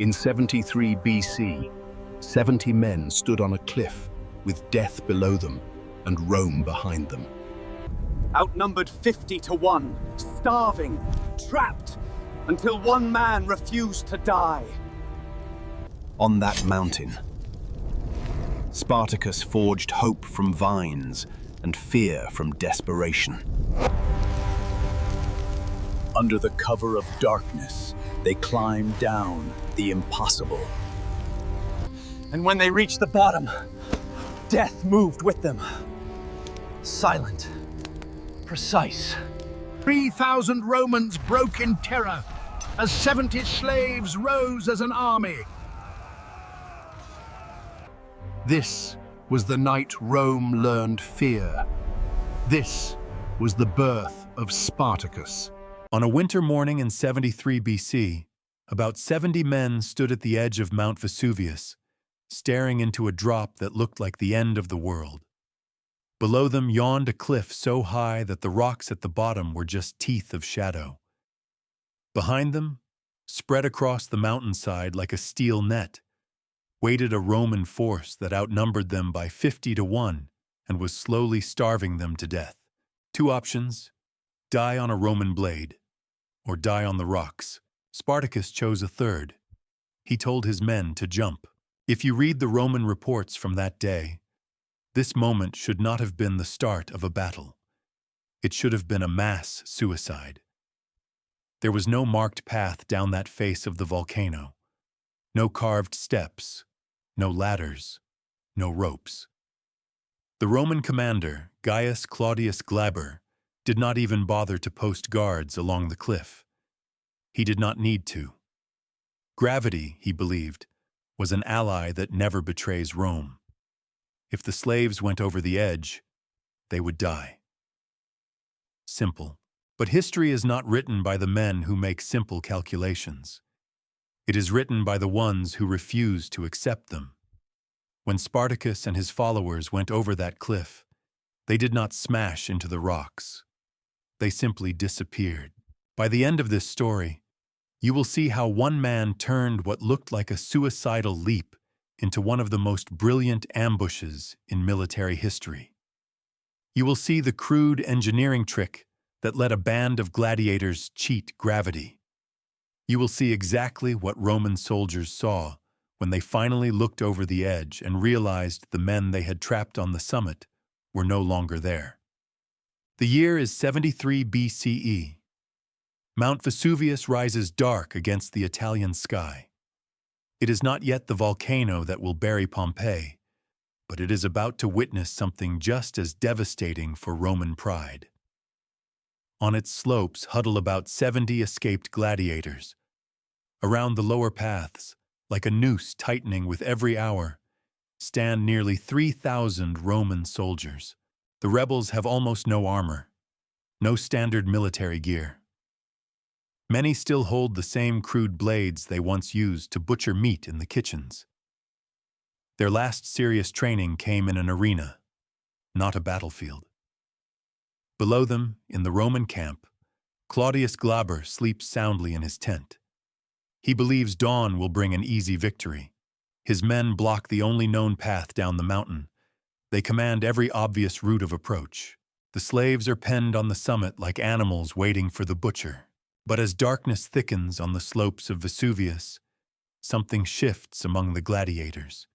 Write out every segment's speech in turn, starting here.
In 73 BC, 70 men stood on a cliff with death below them and Rome behind them. Outnumbered 50 to 1, starving, trapped, until one man refused to die. On that mountain, Spartacus forged hope from vines and fear from desperation. Under the cover of darkness, they climbed down the impossible. And when they reached the bottom, death moved with them. Silent, precise. 3,000 Romans broke in terror as 70 slaves rose as an army. This was the night Rome learned fear. This was the birth of Spartacus. On a winter morning in 73 BC, about 70 men stood at the edge of Mount Vesuvius, staring into a drop that looked like the end of the world. Below them yawned a cliff so high that the rocks at the bottom were just teeth of shadow. Behind them, spread across the mountainside like a steel net, waited a Roman force that outnumbered them by 50 to 1 and was slowly starving them to death. Two options: die on a Roman blade, or die on the rocks. Spartacus chose a third. He told his men to jump. If you read the Roman reports from that day, this moment should not have been the start of a battle. It should have been a mass suicide. There was no marked path down that face of the volcano, no carved steps, no ladders, no ropes. The Roman commander, Gaius Claudius Glaber, did not even bother to post guards along the cliff. He did not need to. Gravity, he believed, was an ally that never betrays Rome. If the slaves went over the edge, they would die. Simple. But history is not written by the men who make simple calculations. It is written by the ones who refuse to accept them. When Spartacus and his followers went over that cliff, they did not smash into the rocks. They simply disappeared. By the end of this story, you will see how one man turned what looked like a suicidal leap into one of the most brilliant ambushes in military history. You will see the crude engineering trick that let a band of gladiators cheat gravity. You will see exactly what Roman soldiers saw when they finally looked over the edge and realized the men they had trapped on the summit were no longer there. The year is 73 BCE. Mount Vesuvius rises dark against the Italian sky. It is not yet the volcano that will bury Pompeii, but it is about to witness something just as devastating for Roman pride. On its slopes huddle about 70 escaped gladiators. Around the lower paths, like a noose tightening with every hour, stand nearly 3,000 Roman soldiers. The rebels have almost no armor, no standard military gear. Many still hold the same crude blades they once used to butcher meat in the kitchens. Their last serious training came in an arena, not a battlefield. Below them, in the Roman camp, Claudius Glaber sleeps soundly in his tent. He believes dawn will bring an easy victory. His men block the only known path down the mountain. They command every obvious route of approach. The slaves are penned on the summit like animals waiting for the butcher. But as darkness thickens on the slopes of Vesuvius, something shifts among the gladiators.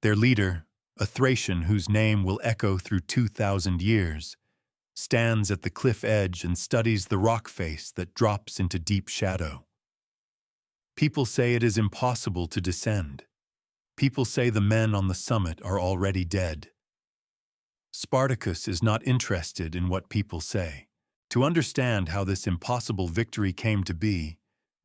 Their leader, a Thracian whose name will echo through 2,000 years, stands at the cliff edge and studies the rock face that drops into deep shadow. People say it is impossible to descend. People say the men on the summit are already dead. Spartacus is not interested in what people say. To understand how this impossible victory came to be,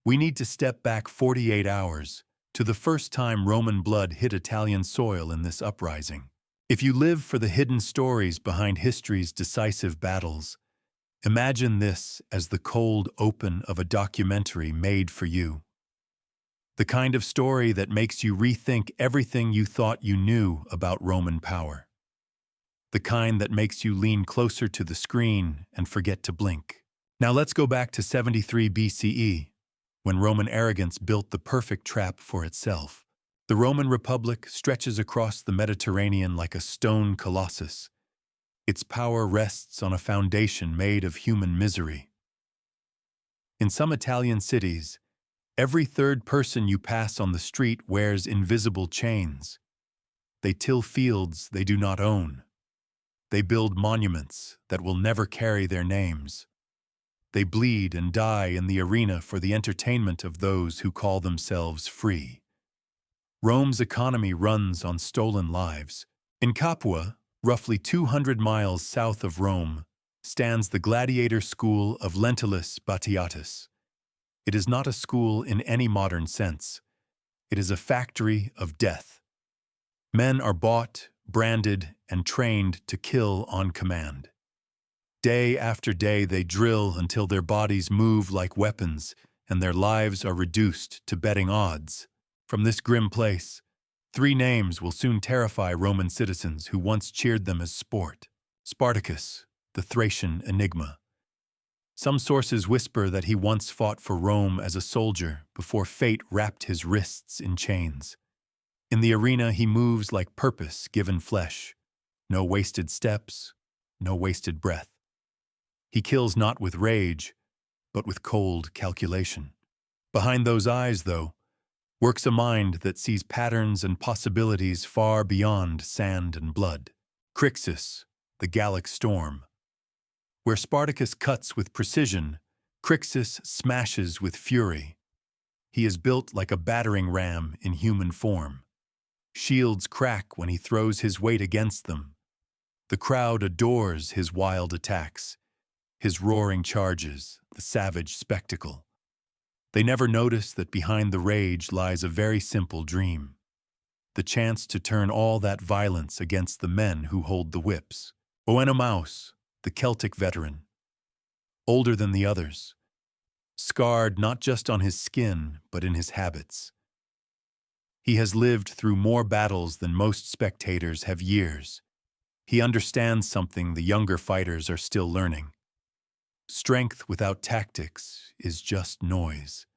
we need to step back 48 hours to the first time Roman blood hit Italian soil in this uprising. If you live for the hidden stories behind history's decisive battles, imagine this as the cold open of a documentary made for you. The kind of story that makes you rethink everything you thought you knew about Roman power. The kind that makes you lean closer to the screen and forget to blink. Now let's go back to 73 BCE, when Roman arrogance built the perfect trap for itself. The Roman Republic stretches across the Mediterranean like a stone colossus. Its power rests on a foundation made of human misery. In some Italian cities, every third person you pass on the street wears invisible chains. They till fields they do not own. They build monuments that will never carry their names. They bleed and die in the arena for the entertainment of those who call themselves free. Rome's economy runs on stolen lives. In Capua, roughly 200 miles south of Rome, stands the gladiator school of Lentulus Batiatus. It is not a school in any modern sense. It is a factory of death. Men are bought, branded, and trained to kill on command. Day after day they drill until their bodies move like weapons and their lives are reduced to betting odds. From this grim place, 3 names will soon terrify Roman citizens who once cheered them as sport. Spartacus, the Thracian enigma. Some sources whisper that he once fought for Rome as a soldier before fate wrapped his wrists in chains. In the arena he moves like purpose given flesh. No wasted steps, no wasted breath. He kills not with rage, but with cold calculation. Behind those eyes, though, works a mind that sees patterns and possibilities far beyond sand and blood. Crixus, the Gallic storm. Where Spartacus cuts with precision, Crixus smashes with fury. He is built like a battering ram in human form. Shields crack when he throws his weight against them. The crowd adores his wild attacks, his roaring charges, the savage spectacle. They never notice that behind the rage lies a very simple dream. The chance to turn all that violence against the men who hold the whips. Oenomaus, the Celtic veteran. Older than the others. Scarred not just on his skin, but in his habits. He has lived through more battles than most spectators have years. He understands something the younger fighters are still learning. Strength without tactics is just noise.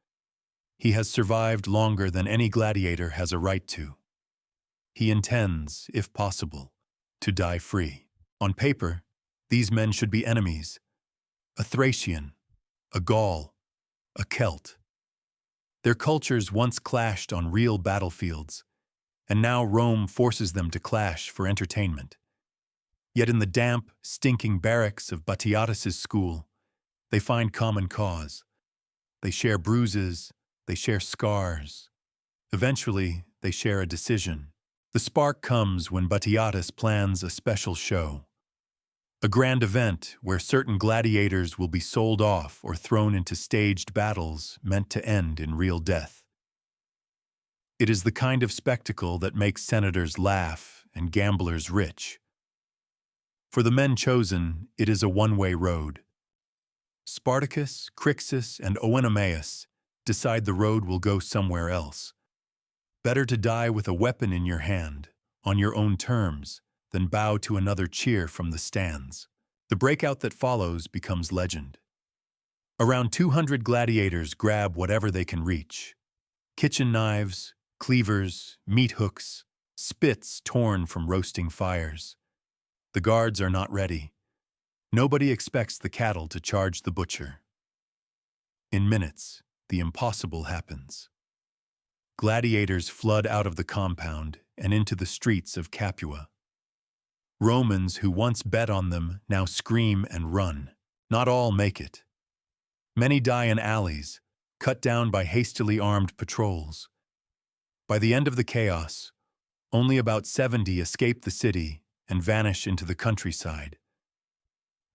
He has survived longer than any gladiator has a right to. He intends, if possible, to die free. On paper, these men should be enemies. A Thracian, a Gaul, a Celt. Their cultures once clashed on real battlefields, and now Rome forces them to clash for entertainment. Yet in the damp, stinking barracks of Batiatus's school, they find common cause. They share bruises, they share scars. Eventually, they share a decision. The spark comes when Batiatus plans a special show. A grand event where certain gladiators will be sold off or thrown into staged battles meant to end in real death. It is the kind of spectacle that makes senators laugh and gamblers rich. For the men chosen, it is a one-way road. Spartacus, Crixus, and Oenomaus decide the road will go somewhere else. Better to die with a weapon in your hand, on your own terms, than bow to another cheer from the stands. The breakout that follows becomes legend. Around 200 gladiators grab whatever they can reach. Kitchen knives, cleavers, meat hooks, spits torn from roasting fires. The guards are not ready. Nobody expects the cattle to charge the butcher. In minutes, the impossible happens. Gladiators flood out of the compound and into the streets of Capua. Romans who once bet on them now scream and run. Not all make it. Many die in alleys, cut down by hastily armed patrols. By the end of the chaos, only about 70 escape the city and vanish into the countryside.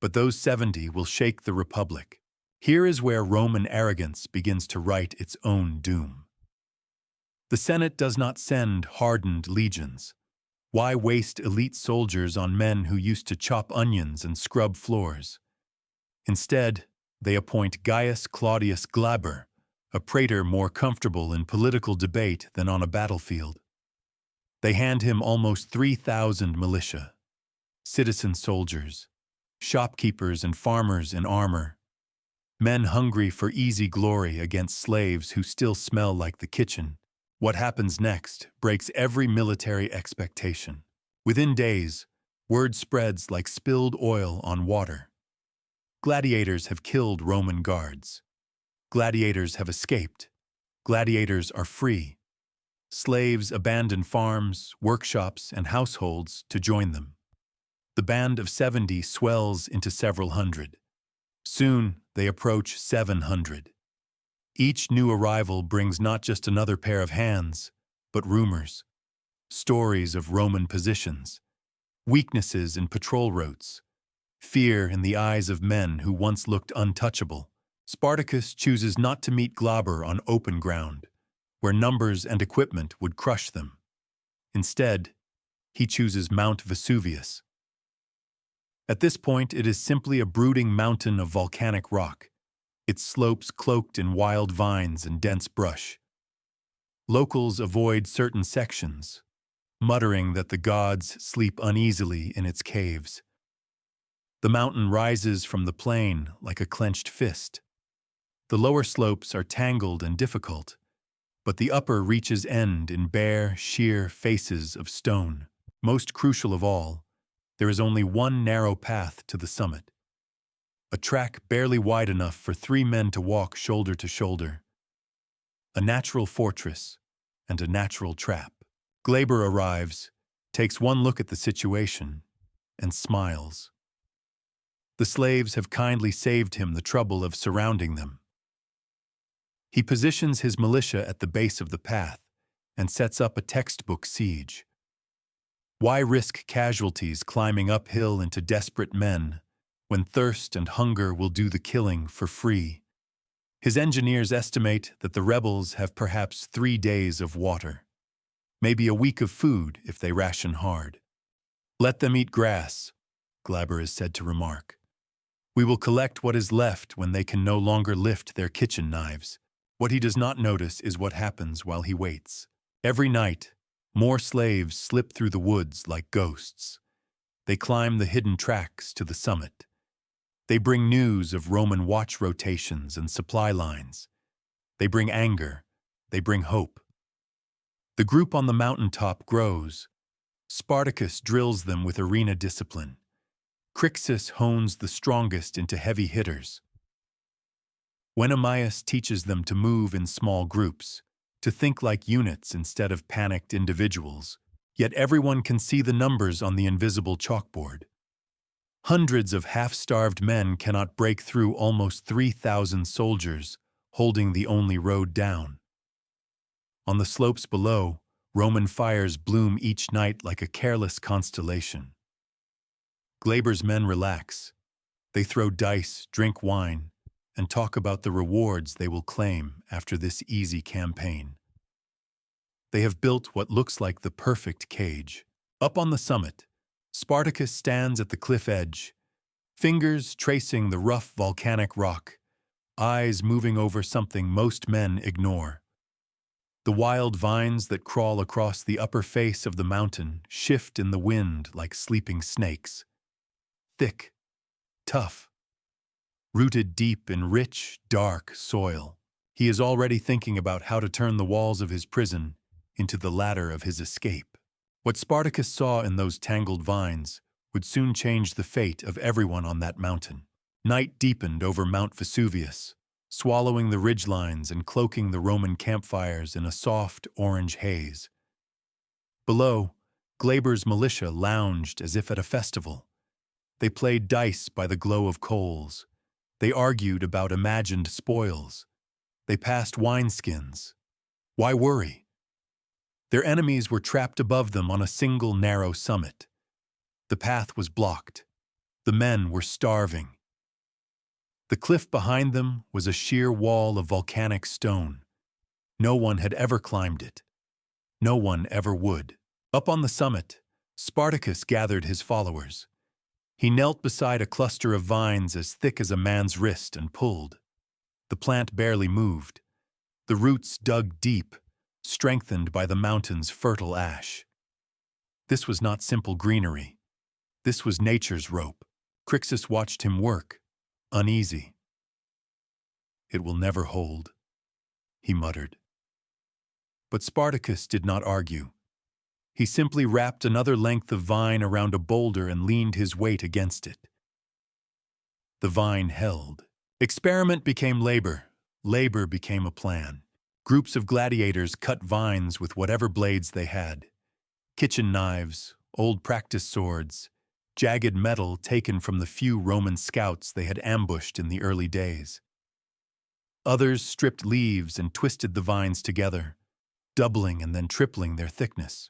But those 70 will shake the Republic. Here is where Roman arrogance begins to write its own doom. The Senate does not send hardened legions. Why waste elite soldiers on men who used to chop onions and scrub floors? Instead, they appoint Gaius Claudius Glaber, a praetor more comfortable in political debate than on a battlefield. They hand him almost 3,000 militia, citizen soldiers, shopkeepers and farmers in armor. Men hungry for easy glory against slaves who still smell like the kitchen. What happens next breaks every military expectation. Within days, word spreads like spilled oil on water. Gladiators have killed Roman guards. Gladiators have escaped. Gladiators are free. Slaves abandon farms, workshops, and households to join them. The band of 70 swells into several hundred. Soon, they approach 700. Each new arrival brings not just another pair of hands, but rumors, stories of Roman positions, weaknesses in patrol routes, fear in the eyes of men who once looked untouchable. Spartacus chooses not to meet Glaber on open ground, where numbers and equipment would crush them. Instead, he chooses Mount Vesuvius. At this point, it is simply a brooding mountain of volcanic rock, its slopes cloaked in wild vines and dense brush. Locals avoid certain sections, muttering that the gods sleep uneasily in its caves. The mountain rises from the plain like a clenched fist. The lower slopes are tangled and difficult, but the upper reaches end in bare, sheer faces of stone. Most crucial of all, there is only one narrow path to the summit. A track barely wide enough for 3 men to walk shoulder to shoulder. A natural fortress and a natural trap. Glaber arrives, takes one look at the situation, and smiles. The slaves have kindly saved him the trouble of surrounding them. He positions his militia at the base of the path and sets up a textbook siege. Why risk casualties climbing uphill into desperate men when thirst and hunger will do the killing for free? His engineers estimate that the rebels have perhaps 3 days of water, maybe a week of food if they ration hard. Let them eat grass, Glaber is said to remark. We will collect what is left when they can no longer lift their kitchen knives. What he does not notice is what happens while he waits. Every night, more slaves slip through the woods like ghosts. They climb the hidden tracks to the summit. They bring news of Roman watch rotations and supply lines. They bring anger. They bring hope. The group on the mountaintop grows. Spartacus drills them with arena discipline. Crixus hones the strongest into heavy hitters. Oenomaus teaches them to move in small groups, to think like units instead of panicked individuals. Yet everyone can see the numbers on the invisible chalkboard. Hundreds of half-starved men cannot break through almost 3,000 soldiers, holding the only road down. On the slopes below, Roman fires bloom each night like a careless constellation. Glaber's men relax. They throw dice, drink wine, and talk about the rewards they will claim after this easy campaign. They have built what looks like the perfect cage. Up on the summit, Spartacus stands at the cliff edge, fingers tracing the rough volcanic rock, eyes moving over something most men ignore. The wild vines that crawl across the upper face of the mountain shift in the wind like sleeping snakes. Thick, tough, rooted deep in rich, dark soil. He is already thinking about how to turn the walls of his prison into the ladder of his escape. What Spartacus saw in those tangled vines would soon change the fate of everyone on that mountain. Night deepened over Mount Vesuvius, swallowing the ridgelines and cloaking the Roman campfires in a soft orange haze. Below, Glaber's militia lounged as if at a festival. They played dice by the glow of coals. They argued about imagined spoils. They passed wineskins. Why worry? Their enemies were trapped above them on a single narrow summit. The path was blocked. The men were starving. The cliff behind them was a sheer wall of volcanic stone. No one had ever climbed it. No one ever would. Up on the summit, Spartacus gathered his followers. He knelt beside a cluster of vines as thick as a man's wrist and pulled. The plant barely moved. The roots dug deep, strengthened by the mountain's fertile ash. This was not simple greenery. This was nature's rope. Crixus watched him work, uneasy. It will never hold, he muttered. But Spartacus did not argue. He simply wrapped another length of vine around a boulder and leaned his weight against it. The vine held. Experiment became labor. Labor became a plan. Groups of gladiators cut vines with whatever blades they had. Kitchen knives, old practice swords, jagged metal taken from the few Roman scouts they had ambushed in the early days. Others stripped leaves and twisted the vines together, doubling and then tripling their thickness.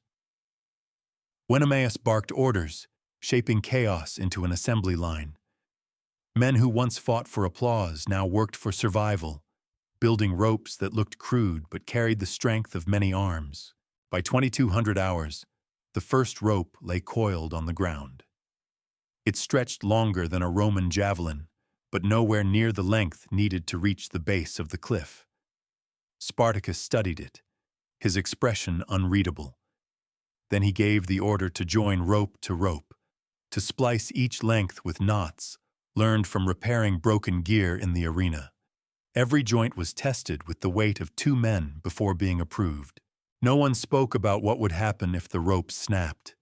Oenomaus barked orders, shaping chaos into an assembly line. Men who once fought for applause now worked for survival, building ropes that looked crude but carried the strength of many arms. By 2200 hours, the first rope lay coiled on the ground. It stretched longer than a Roman javelin, but nowhere near the length needed to reach the base of the cliff. Spartacus studied it, his expression unreadable. Then he gave the order to join rope, to splice each length with knots, learned from repairing broken gear in the arena. Every joint was tested with the weight of 2 men before being approved. No one spoke about what would happen if the rope snapped.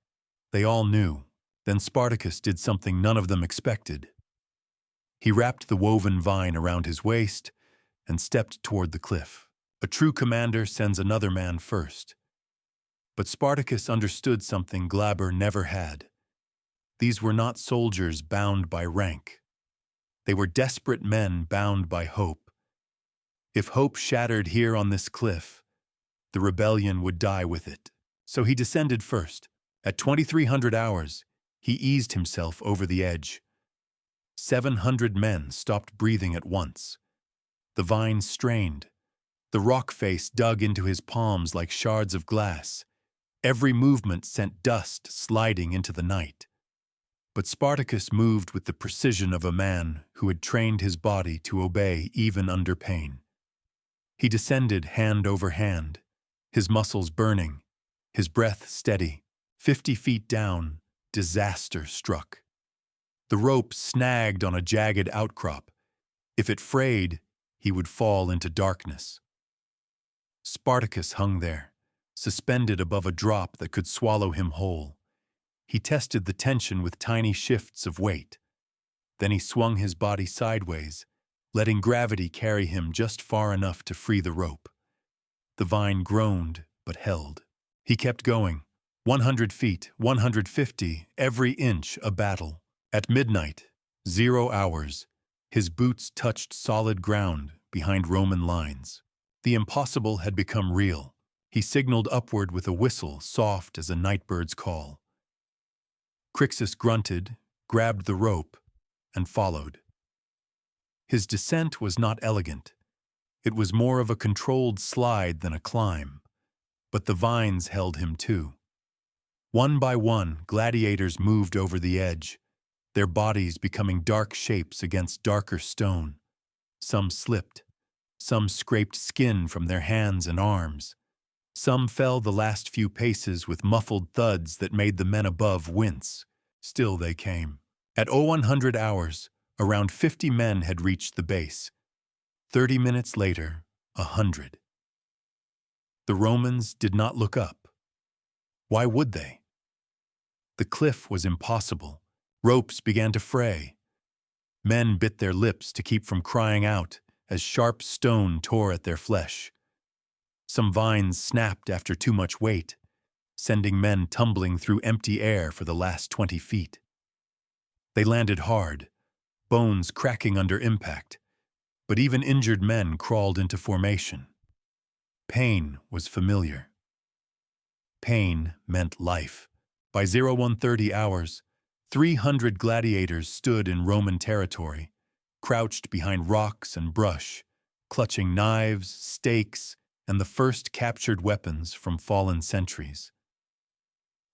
They all knew. Then Spartacus did something none of them expected. He wrapped the woven vine around his waist and stepped toward the cliff. A true commander sends another man first. But Spartacus understood something Glaber never had. These were not soldiers bound by rank. They were desperate men bound by hope. If hope shattered here on this cliff, the rebellion would die with it. So he descended first. At 2300 hours, he eased himself over the edge. 700 men stopped breathing at once. The vine strained. The rock face dug into his palms like shards of glass. Every movement sent dust sliding into the night. But Spartacus moved with the precision of a man who had trained his body to obey even under pain. He descended hand over hand, his muscles burning, his breath steady. 50 feet down, disaster struck. The rope snagged on a jagged outcrop. If it frayed, he would fall into darkness. Spartacus hung there, suspended above a drop that could swallow him whole. He tested the tension with tiny shifts of weight. Then he swung his body sideways, letting gravity carry him just far enough to free the rope. The vine groaned, but held. He kept going. 100 feet, 150, every inch a battle. At midnight, 0 hours, his boots touched solid ground behind Roman lines. The impossible had become real. He signaled upward with a whistle soft as a nightbird's call. Crixus grunted, grabbed the rope, and followed. His descent was not elegant. It was more of a controlled slide than a climb. But the vines held him too. One by one, gladiators moved over the edge, their bodies becoming dark shapes against darker stone. Some slipped. Some scraped skin from their hands and arms. Some fell the last few paces with muffled thuds that made the men above wince. Still they came. At 0100 hours, around 50 men had reached the base. 30 minutes later, 100. The Romans did not look up. Why would they? The cliff was impossible. Ropes began to fray. Men bit their lips to keep from crying out as sharp stone tore at their flesh. Some vines snapped after too much weight, sending men tumbling through empty air for the last 20 feet. They landed hard, bones cracking under impact, but even injured men crawled into formation. Pain was familiar. Pain meant life. By 0130 hours, 300 gladiators stood in Roman territory, crouched behind rocks and brush, clutching knives, stakes, and the first captured weapons from fallen sentries.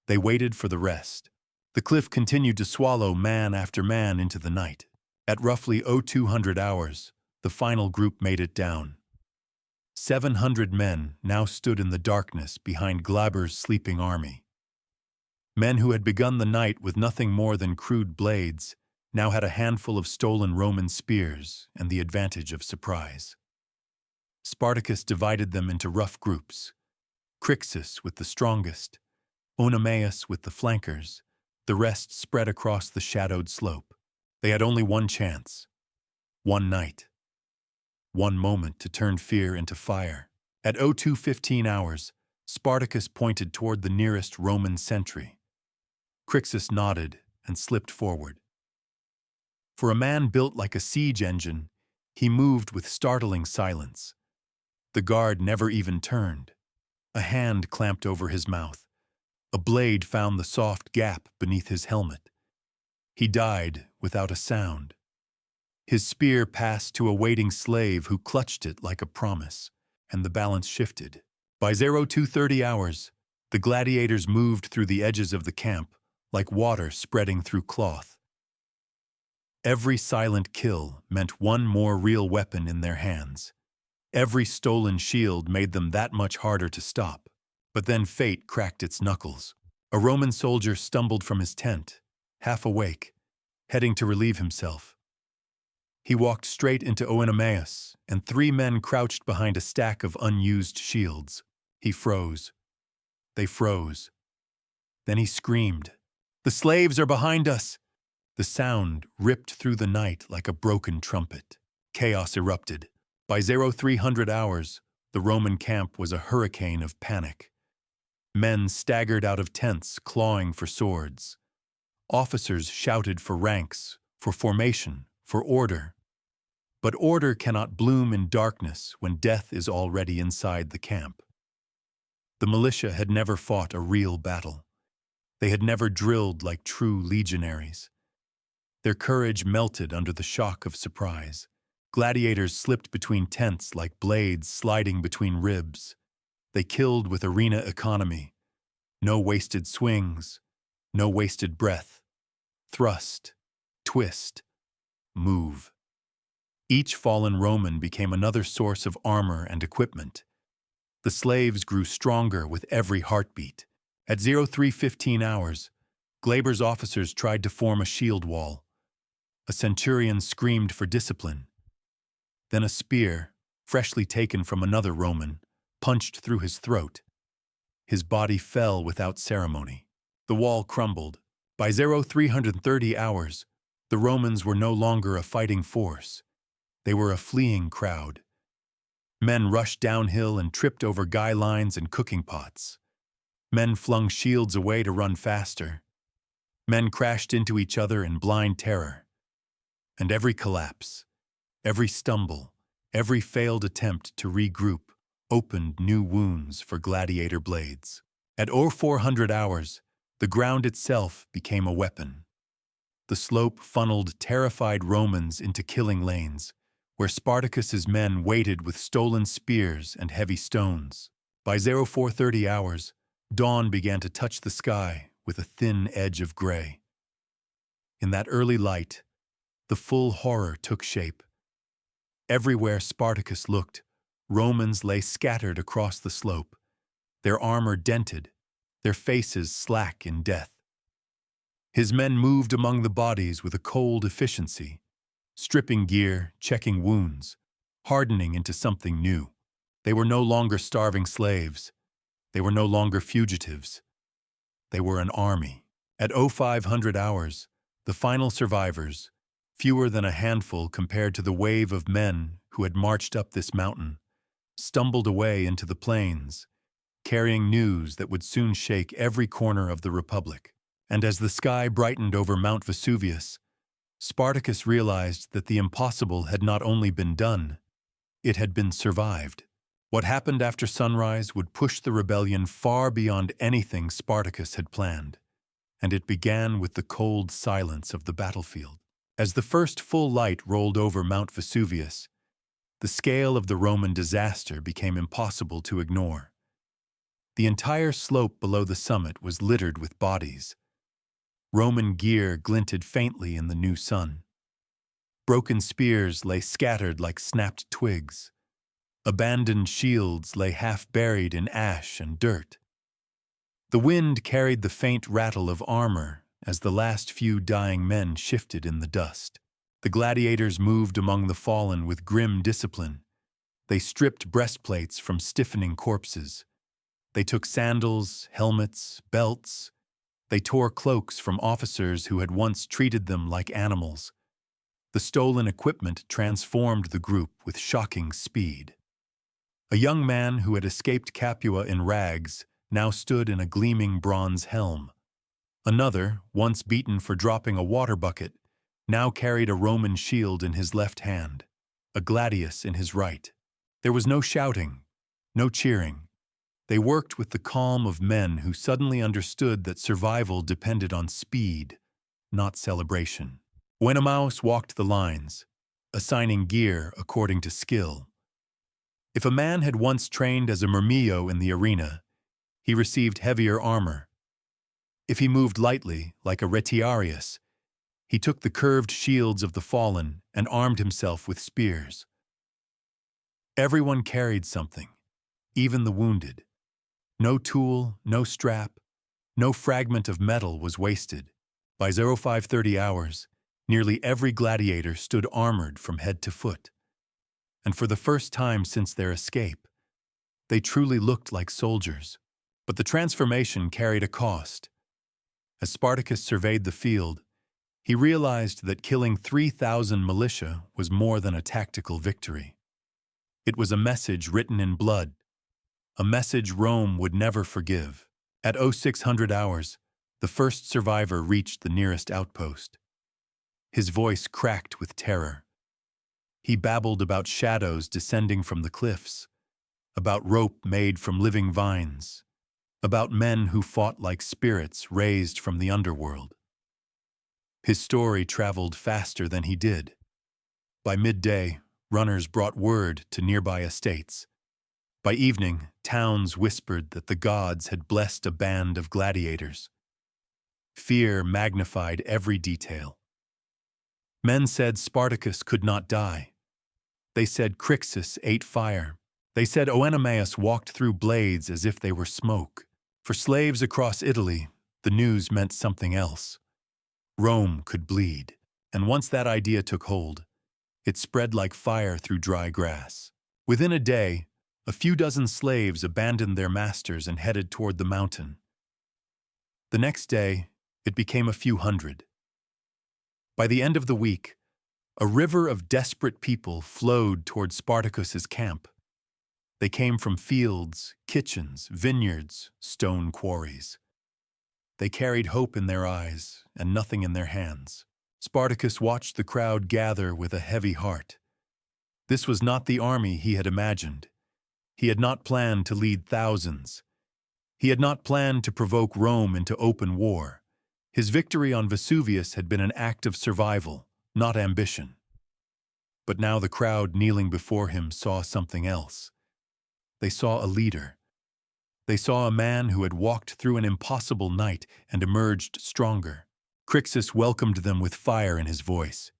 They waited for the rest. The cliff continued to swallow man after man into the night. At roughly 0200 hours, the final group made it down. 700 men now stood in the darkness behind Glaber's sleeping army. Men who had begun the night with nothing more than crude blades, now had a handful of stolen Roman spears and the advantage of surprise. Spartacus divided them into rough groups, Crixus with the strongest, Oenomaus with the flankers, the rest spread across the shadowed slope. They had only one chance, one night, one moment to turn fear into fire. At 02:15 hours, Spartacus pointed toward the nearest Roman sentry. Crixus nodded and slipped forward. For a man built like a siege engine, he moved with startling silence. The guard never even turned. A hand clamped over his mouth. A blade found the soft gap beneath his helmet. He died without a sound. His spear passed to a waiting slave who clutched it like a promise, and the balance shifted. By 02:30 hours, the gladiators moved through the edges of the camp, like water spreading through cloth. Every silent kill meant one more real weapon in their hands. Every stolen shield made them that much harder to stop. But then fate cracked its knuckles. A Roman soldier stumbled from his tent, half awake, heading to relieve himself. He walked straight into Oenomaus, and 3 men crouched behind a stack of unused shields. He froze. They froze. Then he screamed, "The slaves are behind us!" The sound ripped through the night like a broken trumpet. Chaos erupted. By 0300 hours, the Roman camp was a hurricane of panic. Men staggered out of tents, clawing for swords. Officers shouted for ranks, for formation, for order. But order cannot bloom in darkness when death is already inside the camp. The militia had never fought a real battle. They had never drilled like true legionaries. Their courage melted under the shock of surprise. Gladiators slipped between tents like blades sliding between ribs. They killed with arena economy. No wasted swings, no wasted breath. Thrust, twist, move. Each fallen Roman became another source of armor and equipment. The slaves grew stronger with every heartbeat. At 03:15 hours, Glaber's officers tried to form a shield wall. A centurion screamed for discipline. Then a spear, freshly taken from another Roman, punched through his throat. His body fell without ceremony. The wall crumbled. By 0330 hours, the Romans were no longer a fighting force. They were a fleeing crowd. Men rushed downhill and tripped over guy lines and cooking pots. Men flung shields away to run faster. Men crashed into each other in blind terror. And every collapse, every stumble, every failed attempt to regroup opened new wounds for gladiator blades. At 0400 hours, the ground itself became a weapon. The slope funneled terrified Romans into killing lanes, where Spartacus's men waited with stolen spears and heavy stones. By 0430 hours, dawn began to touch the sky with a thin edge of gray. In that early light, the full horror took shape. Everywhere Spartacus looked, Romans lay scattered across the slope, their armor dented, their faces slack in death. His men moved among the bodies with a cold efficiency, stripping gear, checking wounds, hardening into something new. They were no longer starving slaves. They were no longer fugitives. They were an army. At 0500 hours, the final survivors, fewer than a handful compared to the wave of men who had marched up this mountain, stumbled away into the plains, carrying news that would soon shake every corner of the Republic. And as the sky brightened over Mount Vesuvius, Spartacus realized that the impossible had not only been done, it had been survived. What happened after sunrise would push the rebellion far beyond anything Spartacus had planned, and it began with the cold silence of the battlefield. As the first full light rolled over Mount Vesuvius, the scale of the Roman disaster became impossible to ignore. The entire slope below the summit was littered with bodies. Roman gear glinted faintly in the new sun. Broken spears lay scattered like snapped twigs. Abandoned shields lay half buried in ash and dirt. The wind carried the faint rattle of armor as the last few dying men shifted in the dust. The gladiators moved among the fallen with grim discipline. They stripped breastplates from stiffening corpses. They took sandals, helmets, belts. They tore cloaks from officers who had once treated them like animals. The stolen equipment transformed the group with shocking speed. A young man who had escaped Capua in rags now stood in a gleaming bronze helm. Another, once beaten for dropping a water bucket, now carried a Roman shield in his left hand, a gladius in his right. There was no shouting, no cheering. They worked with the calm of men who suddenly understood that survival depended on speed, not celebration. Oenomaus walked the lines, assigning gear according to skill. If a man had once trained as a myrmidon in the arena, he received heavier armor. If he moved lightly, like a retiarius, he took the curved shields of the fallen and armed himself with spears. Everyone carried something, even the wounded. No tool, no strap, no fragment of metal was wasted. By 0530 hours, nearly every gladiator stood armored from head to foot. And for the first time since their escape, they truly looked like soldiers. But the transformation carried a cost. As Spartacus surveyed the field, he realized that killing 3,000 militia was more than a tactical victory. It was a message written in blood, a message Rome would never forgive. At 0600 hours, the first survivor reached the nearest outpost. His voice cracked with terror. He babbled about shadows descending from the cliffs, about rope made from living vines, about men who fought like spirits raised from the underworld. His story traveled faster than he did. By midday, runners brought word to nearby estates. By evening, towns whispered that the gods had blessed a band of gladiators. Fear magnified every detail. Men said Spartacus could not die. They said Crixus ate fire. They said Oenomaus walked through blades as if they were smoke. For slaves across Italy, the news meant something else. Rome could bleed, and once that idea took hold, it spread like fire through dry grass. Within a day, a few dozen slaves abandoned their masters and headed toward the mountain. The next day, it became a few hundred. By the end of the week, a river of desperate people flowed toward Spartacus's camp. They came from fields, kitchens, vineyards, stone quarries. They carried hope in their eyes and nothing in their hands. Spartacus watched the crowd gather with a heavy heart. This was not the army he had imagined. He had not planned to lead thousands. He had not planned to provoke Rome into open war. His victory on Vesuvius had been an act of survival, not ambition. But now the crowd kneeling before him saw something else. They saw a leader. They saw a man who had walked through an impossible night and emerged stronger. Crixus welcomed them with fire in his voice.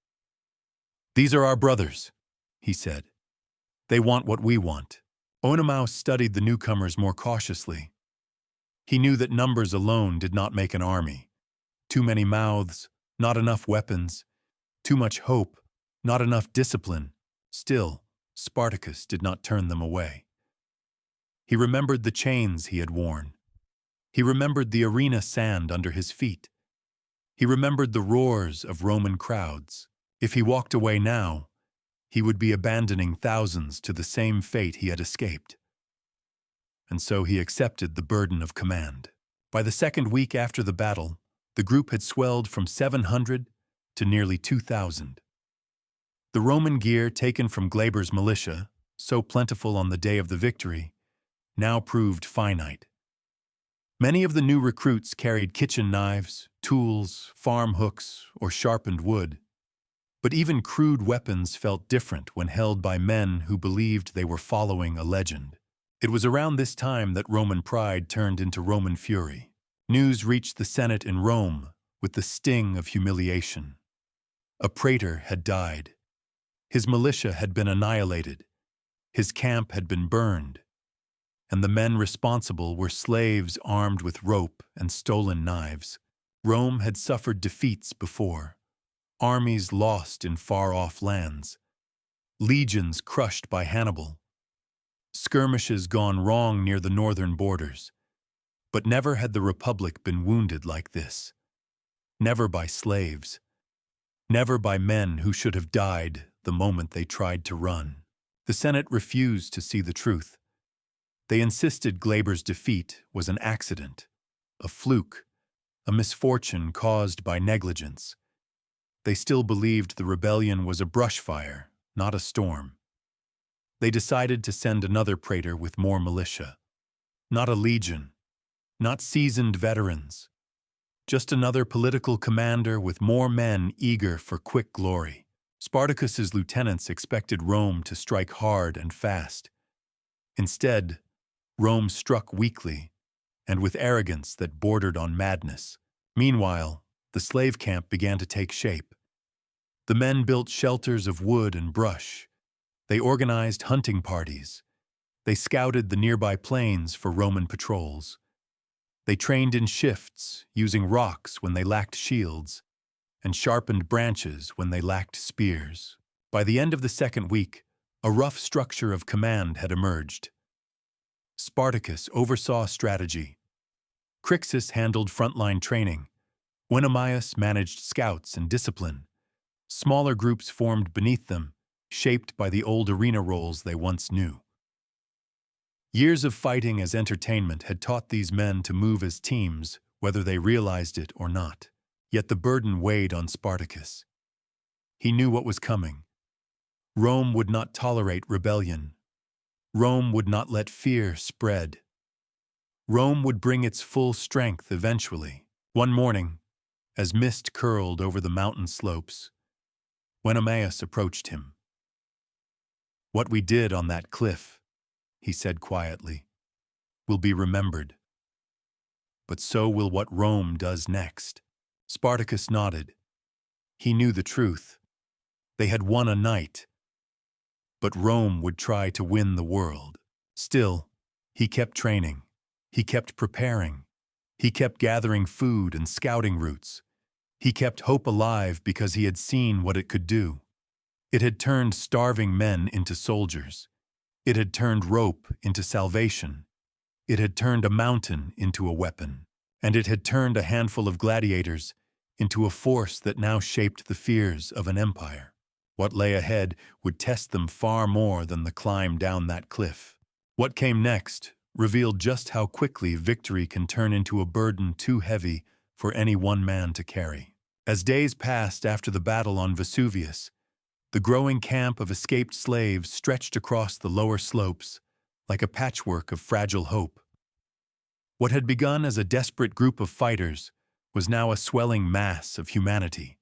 "These are our brothers," he said. "They want what we want." Oenomaus studied the newcomers more cautiously. He knew that numbers alone did not make an army. Too many mouths, not enough weapons. Too much hope, not enough discipline. Still, Spartacus did not turn them away. He remembered the chains he had worn. He remembered the arena sand under his feet. He remembered the roars of Roman crowds. If he walked away now, he would be abandoning thousands to the same fate he had escaped. And so he accepted the burden of command. By the second week after the battle, the group had swelled from 700 to nearly 2,000. The Roman gear taken from Glaber's militia, so plentiful on the day of the victory, now proved finite. Many of the new recruits carried kitchen knives, tools, farm hooks, or sharpened wood. But even crude weapons felt different when held by men who believed they were following a legend. It was around this time that Roman pride turned into Roman fury. News reached the Senate in Rome with the sting of humiliation. A praetor had died. His militia had been annihilated. His camp had been burned. And the men responsible were slaves armed with rope and stolen knives. Rome had suffered defeats before, armies lost in far-off lands, legions crushed by Hannibal, skirmishes gone wrong near the northern borders. But never had the Republic been wounded like this. Never by slaves. Never by men who should have died the moment they tried to run. The Senate refused to see the truth. They insisted Glaber's defeat was an accident, a fluke, a misfortune caused by negligence. They still believed the rebellion was a brush fire, not a storm. They decided to send another praetor with more militia. Not a legion, not seasoned veterans, just another political commander with more men eager for quick glory. Spartacus's lieutenants expected Rome to strike hard and fast. Instead, Rome struck weakly and with arrogance that bordered on madness. Meanwhile, the slave camp began to take shape. The men built shelters of wood and brush. They organized hunting parties. They scouted the nearby plains for Roman patrols. They trained in shifts, using rocks when they lacked shields, and sharpened branches when they lacked spears. By the end of the second week, a rough structure of command had emerged. Spartacus oversaw strategy. Crixus handled frontline training. Oenomaus managed scouts and discipline. Smaller groups formed beneath them, shaped by the old arena roles they once knew. Years of fighting as entertainment had taught these men to move as teams, whether they realized it or not. Yet the burden weighed on Spartacus. He knew what was coming. Rome would not tolerate rebellion. Rome would not let fear spread. Rome would bring its full strength eventually. One morning, as mist curled over the mountain slopes, Oenomaus approached him. "What we did on that cliff," he said quietly, "will be remembered. But so will what Rome does next." Spartacus nodded. He knew the truth. They had won a night, but Rome would try to win the world. Still, he kept training. He kept preparing. He kept gathering food and scouting routes. He kept hope alive because he had seen what it could do. It had turned starving men into soldiers. It had turned rope into salvation. It had turned a mountain into a weapon. And it had turned a handful of gladiators into a force that now shaped the fears of an empire. What lay ahead would test them far more than the climb down that cliff. What came next revealed just how quickly victory can turn into a burden too heavy for any one man to carry. As days passed after the battle on Vesuvius, the growing camp of escaped slaves stretched across the lower slopes like a patchwork of fragile hope. What had begun as a desperate group of fighters was now a swelling mass of humanity.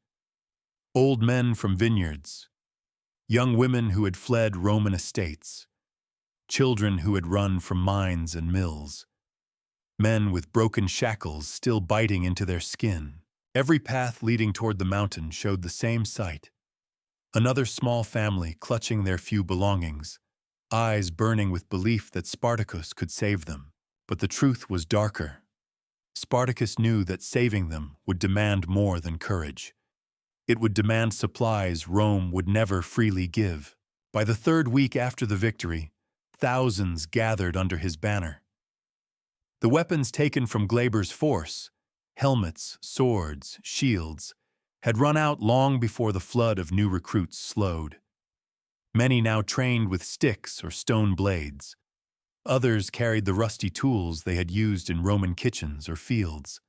Old men from vineyards, young women who had fled Roman estates, children who had run from mines and mills, men with broken shackles still biting into their skin. Every path leading toward the mountain showed the same sight. Another small family clutching their few belongings, eyes burning with belief that Spartacus could save them. But the truth was darker. Spartacus knew that saving them would demand more than courage. It would demand supplies Rome would never freely give. By the third week after the victory, thousands gathered under his banner. The weapons taken from Glaber's force, helmets, swords, shields, had run out long before the flood of new recruits slowed. Many now trained with sticks or stone blades. Others carried the rusty tools they had used in Roman kitchens or fields.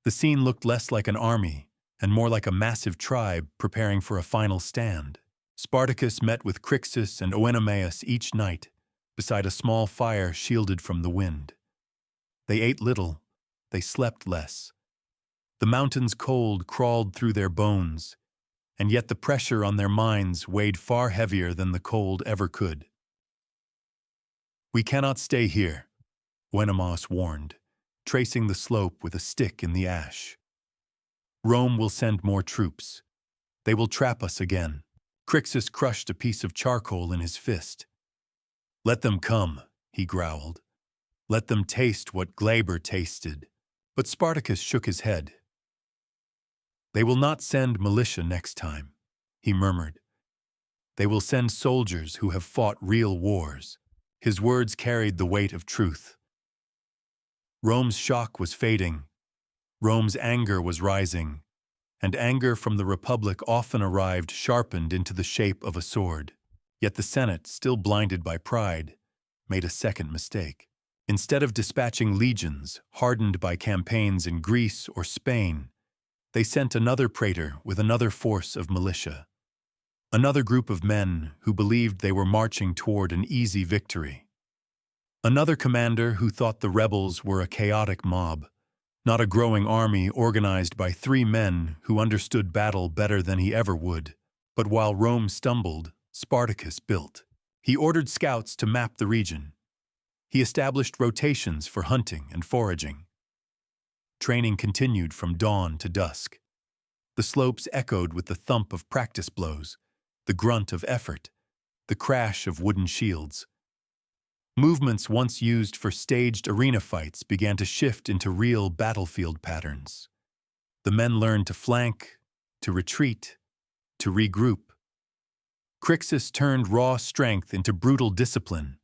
The scene looked less like an army and more like a massive tribe preparing for a final stand. Spartacus met with Crixus and Oenomaus each night beside a small fire shielded from the wind. They ate little, they slept less. The mountain's cold crawled through their bones, and yet the pressure on their minds weighed far heavier than the cold ever could. "We cannot stay here," Oenomaus warned, tracing the slope with a stick in the ash. "Rome will send more troops. They will trap us again." Crixus crushed a piece of charcoal in his fist. "Let them come," he growled. "Let them taste what Glaber tasted." But Spartacus shook his head. "They will not send militia next time," he murmured. "They will send soldiers who have fought real wars." His words carried the weight of truth. Rome's shock was fading. Rome's anger was rising, and anger from the Republic often arrived sharpened into the shape of a sword. Yet the Senate, still blinded by pride, made a second mistake. Instead of dispatching legions, hardened by campaigns in Greece or Spain, they sent another praetor with another force of militia. Another group of men who believed they were marching toward an easy victory. Another commander who thought the rebels were a chaotic mob, not a growing army organized by 3 men who understood battle better than he ever would. But while Rome stumbled, Spartacus built. He ordered scouts to map the region. He established rotations for hunting and foraging. Training continued from dawn to dusk. The slopes echoed with the thump of practice blows, the grunt of effort, the crash of wooden shields. Movements once used for staged arena fights began to shift into real battlefield patterns. The men learned to flank, to retreat, to regroup. Crixus turned raw strength into brutal discipline.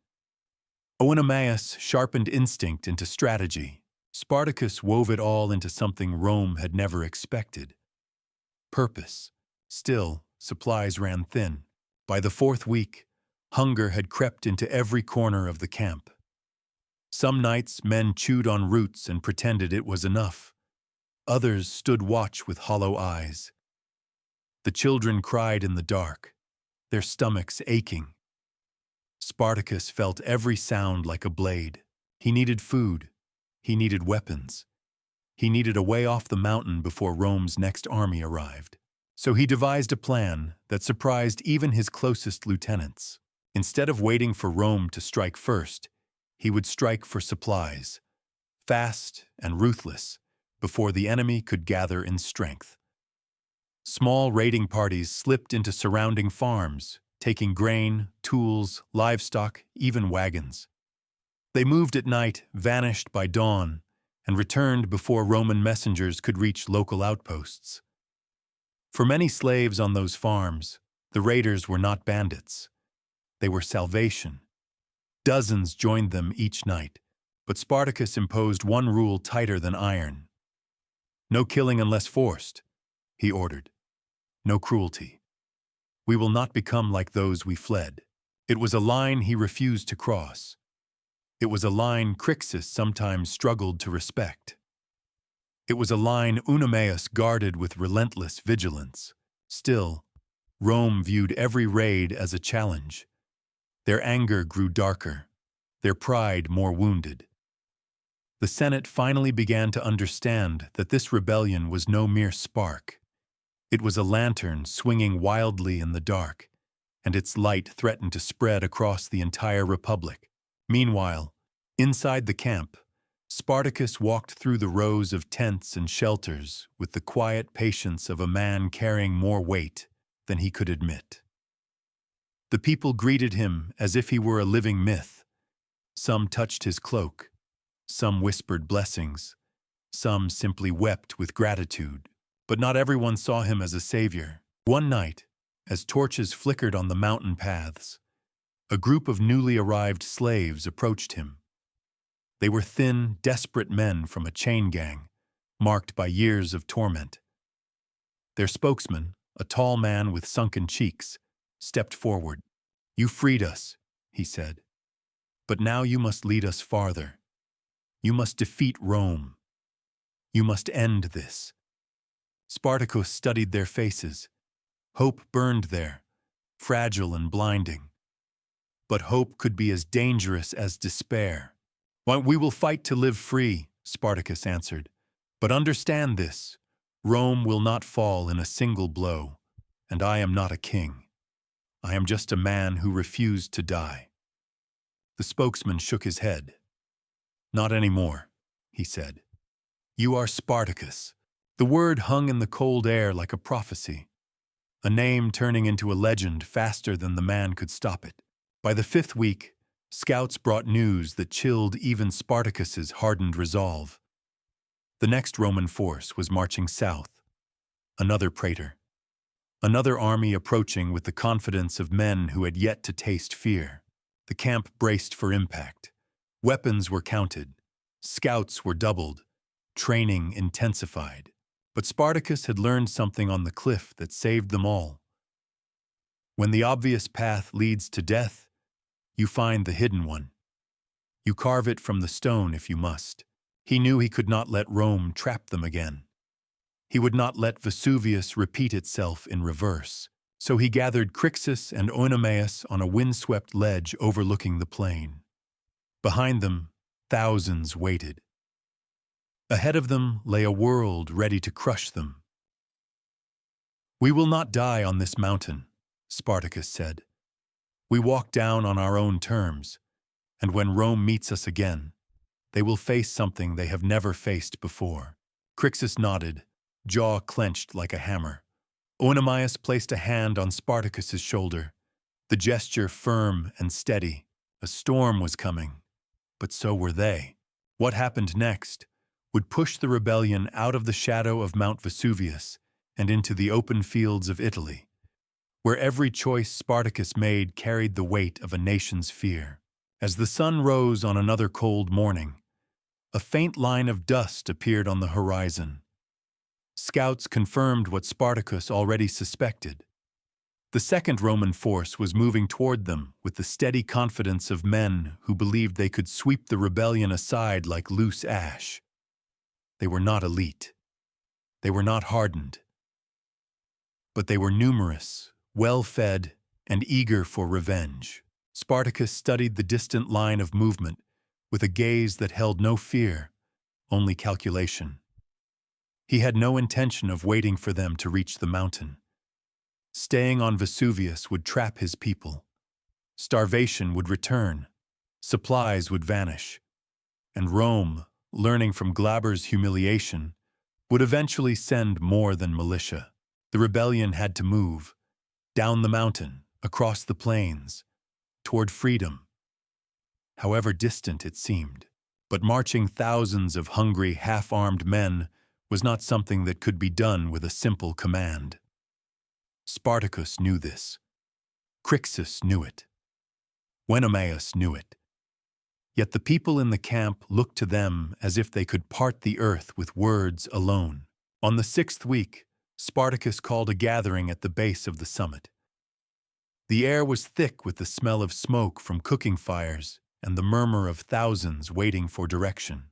Oenomaus sharpened instinct into strategy. Spartacus wove it all into something Rome had never expected. Purpose. Still, supplies ran thin. By the 4th week, hunger had crept into every corner of the camp. Some nights men chewed on roots and pretended it was enough. Others stood watch with hollow eyes. The children cried in the dark, their stomachs aching. Spartacus felt every sound like a blade. He needed food. He needed weapons. He needed a way off the mountain before Rome's next army arrived. So he devised a plan that surprised even his closest lieutenants. Instead of waiting for Rome to strike first, he would strike for supplies, fast and ruthless, before the enemy could gather in strength. Small raiding parties slipped into surrounding farms, taking grain, tools, livestock, even wagons. They moved at night, vanished by dawn, and returned before Roman messengers could reach local outposts. For many slaves on those farms, the raiders were not bandits. They were salvation. Dozens joined them each night, but Spartacus imposed one rule tighter than iron. "No killing unless forced," he ordered. "No cruelty. We will not become like those we fled." It was a line he refused to cross. It was a line Crixus sometimes struggled to respect. It was a line Oenomaus guarded with relentless vigilance. Still, Rome viewed every raid as a challenge. Their anger grew darker, their pride more wounded. The Senate finally began to understand that this rebellion was no mere spark. It was a lantern swinging wildly in the dark, and its light threatened to spread across the entire Republic. Meanwhile, inside the camp, Spartacus walked through the rows of tents and shelters with the quiet patience of a man carrying more weight than he could admit. The people greeted him as if he were a living myth. Some touched his cloak, some whispered blessings, some simply wept with gratitude. But not everyone saw him as a savior. One night, as torches flickered on the mountain paths, a group of newly arrived slaves approached him. They were thin, desperate men from a chain gang, marked by years of torment. Their spokesman, a tall man with sunken cheeks, stepped forward. "You freed us," he said. "But now you must lead us farther. You must defeat Rome. You must end this." Spartacus studied their faces. Hope burned there, fragile and blinding. But hope could be as dangerous as despair. "We will fight to live free," Spartacus answered. "But understand this, Rome will not fall in a single blow, and I am not a king. I am just a man who refused to die." The spokesman shook his head. "Not anymore," he said. "You are Spartacus." The word hung in the cold air like a prophecy, a name turning into a legend faster than the man could stop it. By the 5th week, scouts brought news that chilled even Spartacus's hardened resolve. The next Roman force was marching south. another praetor. Another army approaching with the confidence of men who had yet to taste fear. The camp braced for impact. Weapons were counted. Scouts were doubled. Training intensified. But Spartacus had learned something on the cliff that saved them all. When the obvious path leads to death, you find the hidden one. You carve it from the stone if you must. He knew he could not let Rome trap them again. He would not let Vesuvius repeat itself in reverse. So he gathered Crixus and Oenomaus on a windswept ledge overlooking the plain. Behind them, thousands waited. Ahead of them lay a world ready to crush them. "We will not die on this mountain," Spartacus said. "We walk down on our own terms, and when Rome meets us again, they will face something they have never faced before." Crixus nodded, jaw clenched like a hammer. Oenomaus placed a hand on Spartacus's shoulder, the gesture firm and steady. A storm was coming, but so were they. What happened next would push the rebellion out of the shadow of Mount Vesuvius and into the open fields of Italy, where every choice Spartacus made carried the weight of a nation's fear. As the sun rose on another cold morning, a faint line of dust appeared on the horizon. Scouts confirmed what Spartacus already suspected. The second Roman force was moving toward them with the steady confidence of men who believed they could sweep the rebellion aside like loose ash. They were not elite. They were not hardened. But they were numerous, well-fed, and eager for revenge. Spartacus studied the distant line of movement with a gaze that held no fear, only calculation. He had no intention of waiting for them to reach the mountain. Staying on Vesuvius would trap his people. Starvation would return. Supplies would vanish. And Rome, learning from Glaber's humiliation, would eventually send more than militia. The rebellion had to move, down the mountain, across the plains, toward freedom, however distant it seemed. But marching thousands of hungry, half-armed men was not something that could be done with a simple command. Spartacus knew this. Crixus knew it. Oenomaus knew it. Yet the people in the camp looked to them as if they could part the earth with words alone. On the 6th week, Spartacus called a gathering at the base of the summit. The air was thick with the smell of smoke from cooking fires and the murmur of thousands waiting for direction.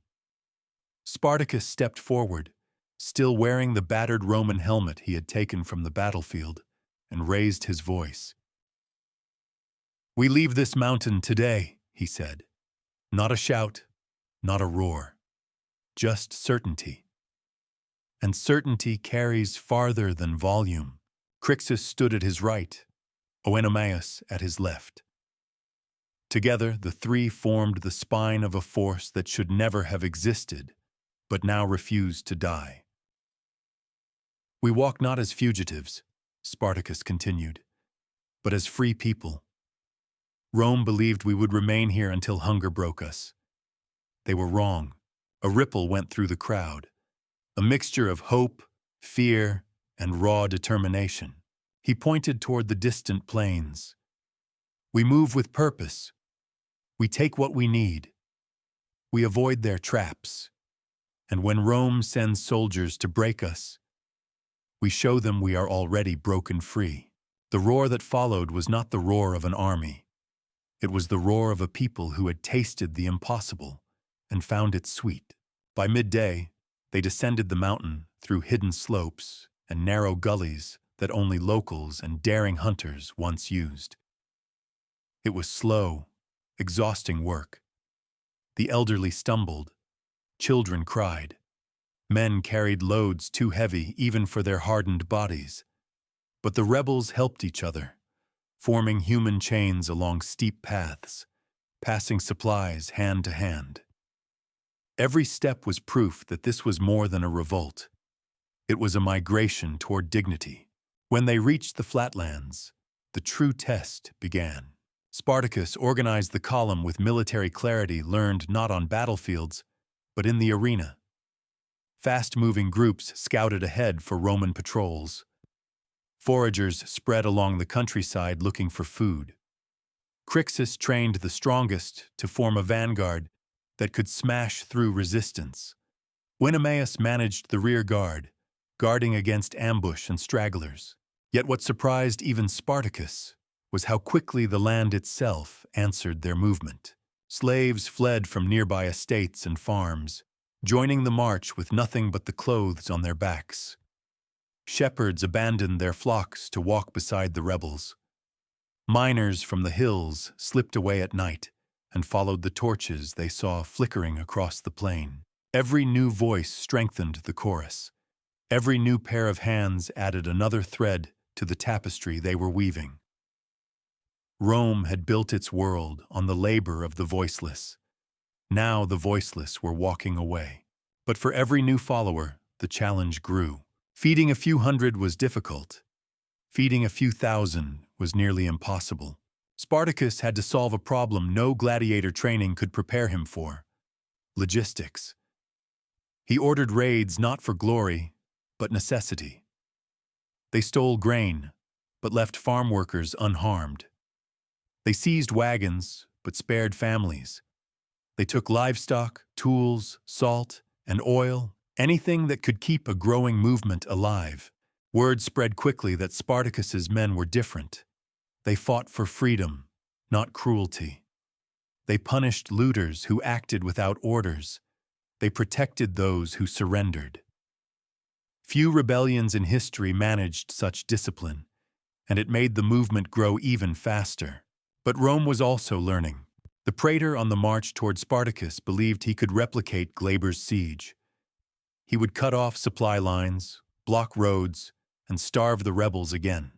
Spartacus stepped forward, still wearing the battered Roman helmet he had taken from the battlefield, and raised his voice. "We leave this mountain today," he said. "Not a shout, not a roar, just certainty. And certainty carries farther than volume." Crixus stood at his right, Oenomaus at his left. Together, the three formed the spine of a force that should never have existed, but now refused to die. "We walk not as fugitives," Spartacus continued, "but as free people. Rome believed we would remain here until hunger broke us. They were wrong." A ripple went through the crowd, a mixture of hope, fear, and raw determination. He pointed toward the distant plains. "We move with purpose. We take what we need. We avoid their traps. And when Rome sends soldiers to break us, we show them we are already broken free." The roar that followed was not the roar of an army. It was the roar of a people who had tasted the impossible and found it sweet. By midday, they descended the mountain through hidden slopes and narrow gullies that only locals and daring hunters once used. It was slow, exhausting work. The elderly stumbled. Children cried. Men carried loads too heavy even for their hardened bodies. But the rebels helped each other, forming human chains along steep paths, passing supplies hand to hand. Every step was proof that this was more than a revolt. It was a migration toward dignity. When they reached the flatlands, the true test began. Spartacus organized the column with military clarity learned not on battlefields, but in the arena. Fast-moving groups scouted ahead for Roman patrols. Foragers spread along the countryside looking for food. Crixus trained the strongest to form a vanguard that could smash through resistance. Oenomaus managed the rear guard, guarding against ambush and stragglers. Yet what surprised even Spartacus was how quickly the land itself answered their movement. Slaves fled from nearby estates and farms, joining the march with nothing but the clothes on their backs. Shepherds abandoned their flocks to walk beside the rebels. Miners from the hills slipped away at night and followed the torches they saw flickering across the plain. Every new voice strengthened the chorus. Every new pair of hands added another thread to the tapestry they were weaving. Rome had built its world on the labor of the voiceless. Now the voiceless were walking away. But for every new follower, the challenge grew. Feeding a few hundred was difficult. Feeding a few thousand was nearly impossible. Spartacus had to solve a problem no gladiator training could prepare him for: logistics. He ordered raids not for glory, but necessity. They stole grain, but left farm workers unharmed. They seized wagons, but spared families. They took livestock, tools, salt, and oil, anything that could keep a growing movement alive. Word spread quickly that Spartacus's men were different. They fought for freedom, not cruelty. They punished looters who acted without orders. They protected those who surrendered. Few rebellions in history managed such discipline, and it made the movement grow even faster. But Rome was also learning. The praetor on the march toward Spartacus believed he could replicate Glaber's siege. He would cut off supply lines, block roads, and starve the rebels again.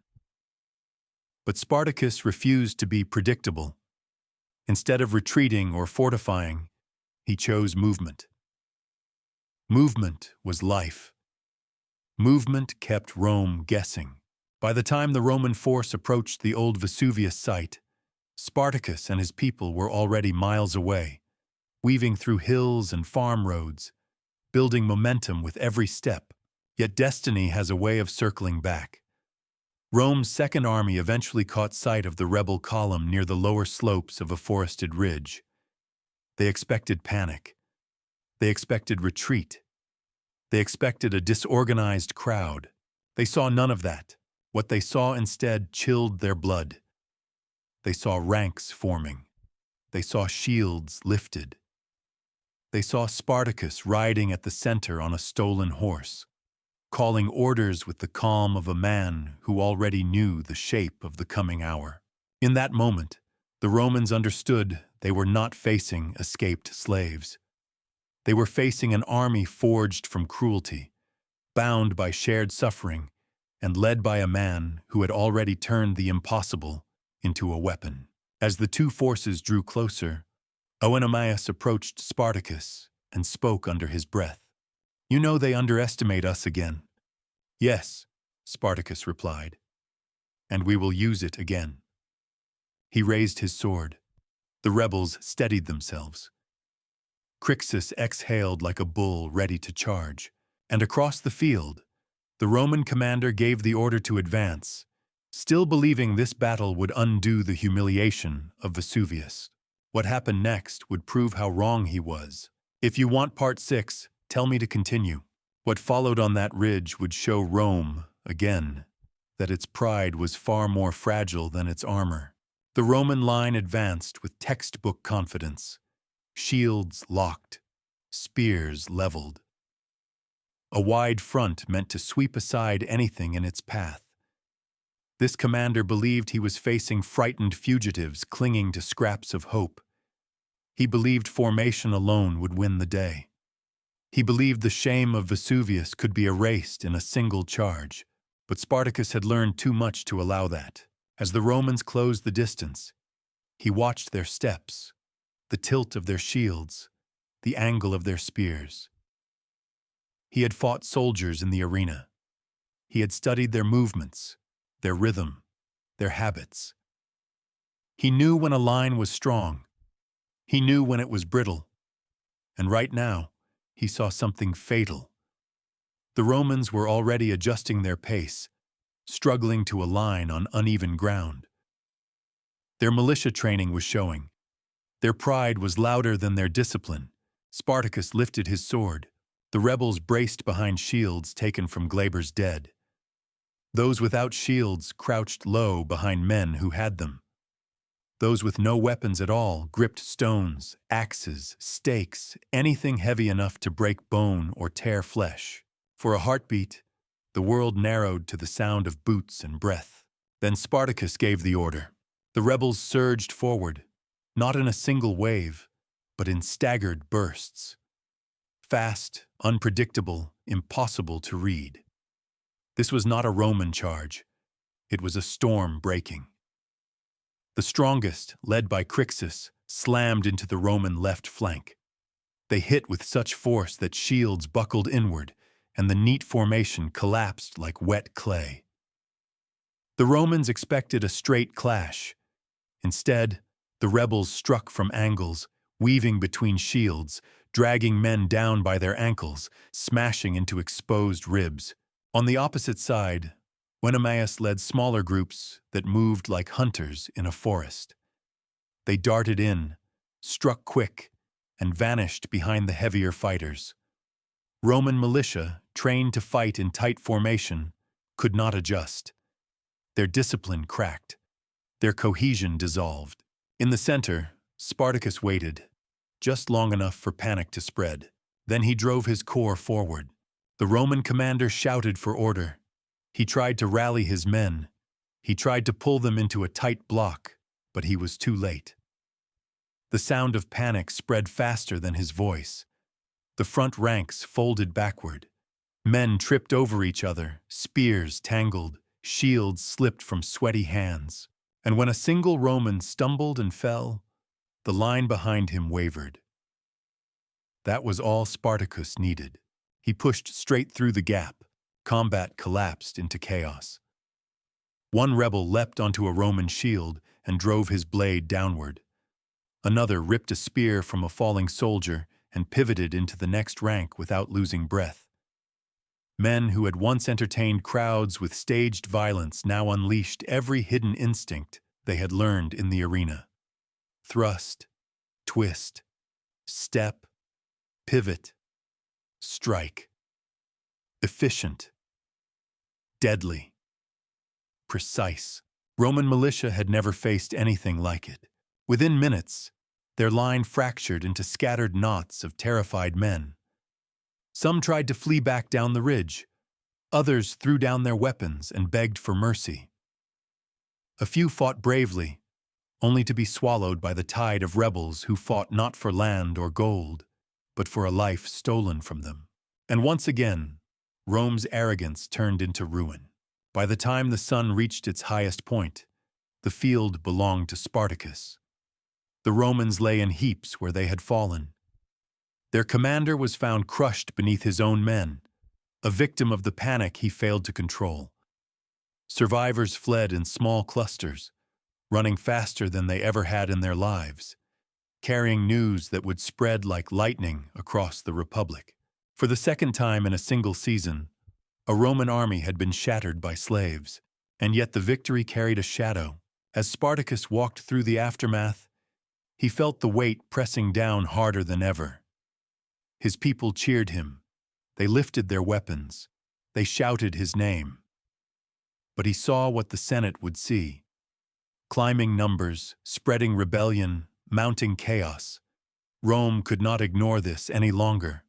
But Spartacus refused to be predictable. Instead of retreating or fortifying, he chose movement. Movement was life. Movement kept Rome guessing. By the time the Roman force approached the old Vesuvius site, Spartacus and his people were already miles away, weaving through hills and farm roads, building momentum with every step. Yet destiny has a way of circling back. Rome's second army eventually caught sight of the rebel column near the lower slopes of a forested ridge. They expected panic. They expected retreat. They expected a disorganized crowd. They saw none of that. What they saw instead chilled their blood. They saw ranks forming. They saw shields lifted. They saw Spartacus riding at the center on a stolen horse, calling orders with the calm of a man who already knew the shape of the coming hour. In that moment, the Romans understood they were not facing escaped slaves. They were facing an army forged from cruelty, bound by shared suffering, and led by a man who had already turned the impossible into a weapon. As the two forces drew closer, Oenomaus approached Spartacus and spoke under his breath. "You know they underestimate us again." "Yes," Spartacus replied, "and we will use it again." He raised his sword. The rebels steadied themselves. Crixus exhaled like a bull ready to charge, and across the field, the Roman commander gave the order to advance, still believing this battle would undo the humiliation of Vesuvius. What happened next would prove how wrong he was. If you want part 6, tell me to continue. What followed on that ridge would show Rome, again, that its pride was far more fragile than its armor. The Roman line advanced with textbook confidence, shields locked, spears leveled. A wide front meant to sweep aside anything in its path. This commander believed he was facing frightened fugitives clinging to scraps of hope. He believed formation alone would win the day. He believed the shame of Vesuvius could be erased in a single charge, but Spartacus had learned too much to allow that. As the Romans closed the distance, he watched their steps, the tilt of their shields, the angle of their spears. He had fought soldiers in the arena. He had studied their movements, their rhythm, their habits. He knew when a line was strong. He knew when it was brittle. And right now, he saw something fatal The Romans were already adjusting their pace, struggling to align on uneven ground. Their militia training was showing. Their pride was louder than their discipline. Spartacus lifted his sword. The rebels braced behind shields taken from Glaber's dead. Those without shields crouched low behind men who had them. Those with no weapons at all gripped stones, axes, stakes, anything heavy enough to break bone or tear flesh. For a heartbeat, the world narrowed to the sound of boots and breath. Then Spartacus gave the order. The rebels surged forward, not in a single wave, but in staggered bursts. Fast, unpredictable, impossible to read. This was not a Roman charge. It was a storm breaking. The strongest, led by Crixus, slammed into the Roman left flank. They hit with such force that shields buckled inward, and the neat formation collapsed like wet clay. The Romans expected a straight clash. Instead, the rebels struck from angles, weaving between shields, dragging men down by their ankles, smashing into exposed ribs. On the opposite side, Oenomaus led smaller groups that moved like hunters in a forest. They darted in, struck quick, and vanished behind the heavier fighters. Roman militia, trained to fight in tight formation, could not adjust. Their discipline cracked. Their cohesion dissolved. In the center, Spartacus waited, just long enough for panic to spread. Then he drove his corps forward. The Roman commander shouted for order. He tried to rally his men. He tried to pull them into a tight block, but he was too late. The sound of panic spread faster than his voice. The front ranks folded backward. Men tripped over each other, spears tangled, shields slipped from sweaty hands. And when a single Roman stumbled and fell, the line behind him wavered. That was all Spartacus needed. He pushed straight through the gap. Combat collapsed into chaos. One rebel leapt onto a Roman shield and drove his blade downward. Another ripped a spear from a falling soldier and pivoted into the next rank without losing breath. Men who had once entertained crowds with staged violence now unleashed every hidden instinct they had learned in the arena. Thrust, twist, step, pivot, strike. Efficient, deadly, precise. Roman militia had never faced anything like it. Within minutes, their line fractured into scattered knots of terrified men. Some tried to flee back down the ridge. Others threw down their weapons and begged for mercy. A few fought bravely, only to be swallowed by the tide of rebels who fought not for land or gold, but for a life stolen from them. And once again, Rome's arrogance turned into ruin. By the time the sun reached its highest point, the field belonged to Spartacus. The Romans lay in heaps where they had fallen. Their commander was found crushed beneath his own men, a victim of the panic he failed to control. Survivors fled in small clusters, running faster than they ever had in their lives, carrying news that would spread like lightning across the Republic. For the second time in a single season, a Roman army had been shattered by slaves, and yet the victory carried a shadow. As Spartacus walked through the aftermath, he felt the weight pressing down harder than ever. His people cheered him. They lifted their weapons. They shouted his name. But he saw what the Senate would see. Climbing numbers, spreading rebellion, mounting chaos. Rome could not ignore this any longer.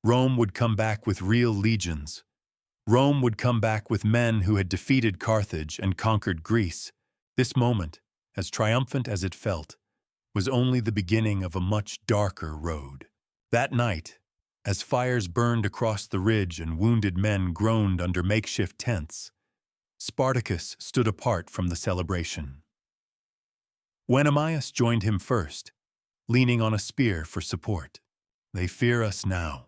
Rome would come back with real legions. Rome would come back with men who had defeated Carthage and conquered Greece. This moment, as triumphant as it felt, was only the beginning of a much darker road. That night, as fires burned across the ridge and wounded men groaned under makeshift tents, Spartacus stood apart from the celebration. Oenomaus joined him first, leaning on a spear for support. "They fear us now,"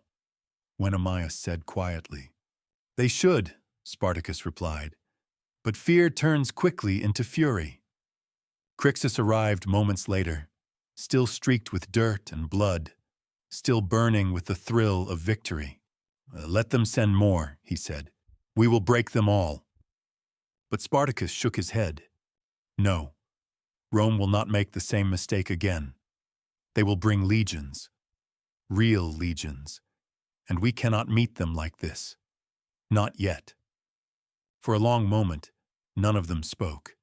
Oenomaus said quietly. "They should," Spartacus replied, "but fear turns quickly into fury." Crixus arrived moments later, still streaked with dirt and blood, still burning with the thrill of victory. Let them send more, he said. We will break them all. But Spartacus shook his head. No, Rome will not make the same mistake again. They will bring legions, real legions, and we cannot meet them like this. Not yet. For a long moment, none of them spoke.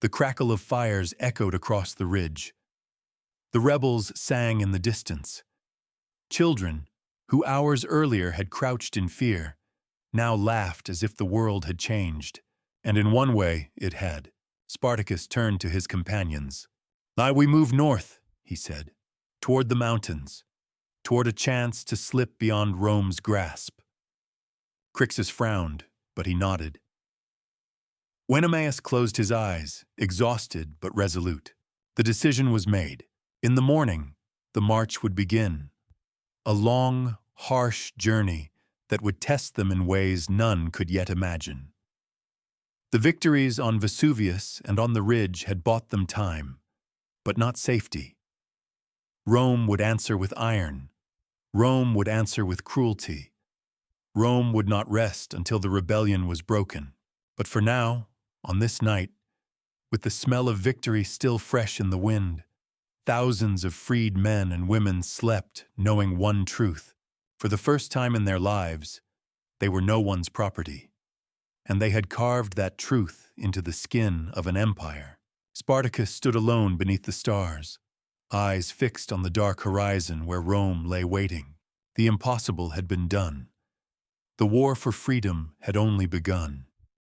The crackle of fires echoed across the ridge. The rebels sang in the distance. Children, who hours earlier had crouched in fear, now laughed as if the world had changed. And in one way, it had. Spartacus turned to his companions. We move north, he said, toward the mountains, toward a chance to slip beyond Rome's grasp. Crixus frowned, but he nodded. Oenomaus closed his eyes, exhausted but resolute. The decision was made. In the morning, the march would begin. A long, harsh journey that would test them in ways none could yet imagine. The victories on Vesuvius and on the ridge had bought them time, but not safety. Rome would answer with iron. Rome would answer with cruelty. Rome would not rest until the rebellion was broken. But for now, on this night, with the smell of victory still fresh in the wind, thousands of freed men and women slept, knowing one truth. For the first time in their lives, they were no one's property. And they had carved that truth into the skin of an empire. Spartacus stood alone beneath the stars, eyes fixed on the dark horizon where Rome lay waiting. The impossible had been done. The war for freedom had only begun.